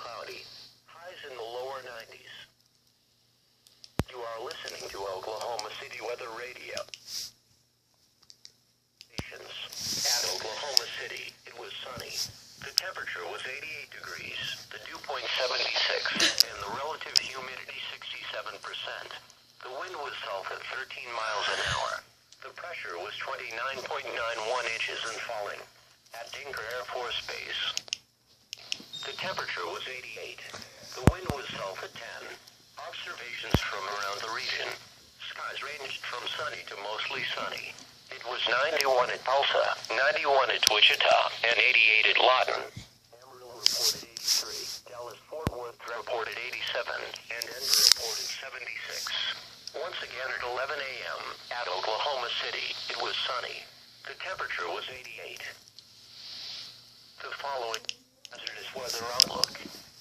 cloudy. Highs in the lower 90s. You are listening to Oklahoma City Weather Radio. At Oklahoma City, it was sunny. The temperature was 88 degrees, the dew point 76, and the relative humidity 67%. The wind was south at 13 miles an hour. The pressure was 29.91 inches and falling. At Dinker Air Force Base, the temperature was 88. The wind was south at 10. Observations from around the region. Skies ranged from sunny to mostly sunny. It was 91 at Tulsa, 91 at Wichita, and 88 at Lawton. Amarillo reported 83. Dallas-Fort Worth reported 87, and Denver reported 76. Once again at 11 a.m. at Oklahoma City, it was sunny. The temperature was 88. The following hazardous weather outlook.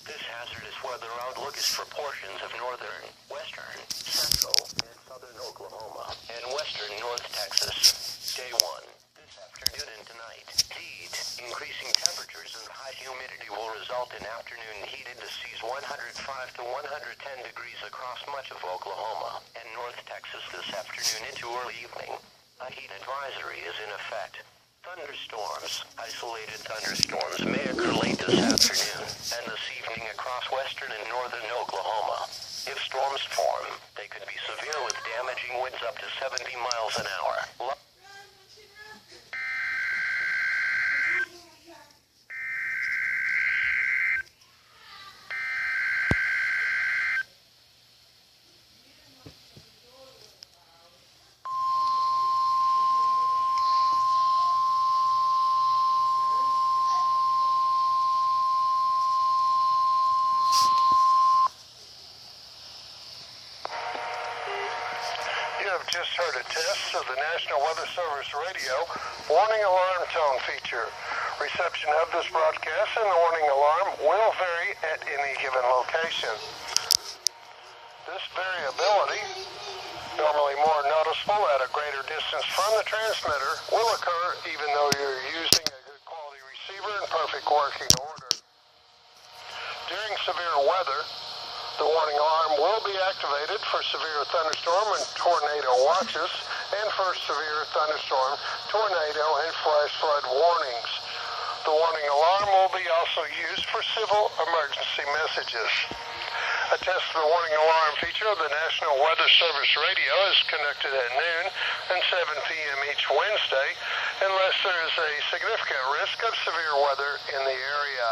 This hazardous weather outlook is for portions of northern, western, central, and southern Oklahoma, and western North Texas. Day 1. This afternoon and tonight. Heat. Increasing temperatures and high humidity will result in afternoon heat indices 105 to 110 degrees across much of Oklahoma and North Texas this afternoon into early evening. A heat advisory is in effect. Thunderstorms. Isolated thunderstorms may occur late this afternoon and this evening across western and northern Oklahoma. If storms form, they could be severe with damaging winds up to 70 miles an hour. Just heard a test of the National Weather Service radio warning alarm tone feature. Reception of this broadcast and the warning alarm will vary at any given location. This variability, normally more noticeable at a greater distance from the transmitter, will occur even though you're using a good quality receiver in perfect working order. During severe weather, the warning alarm will be activated for severe thunderstorm and tornado watches and for severe thunderstorm, tornado, and flash flood warnings. The warning alarm will be also used for civil emergency messages. A test of the warning alarm feature of the National Weather Service radio is conducted at noon and 7 p.m. each Wednesday unless there is a significant risk of severe weather in the area.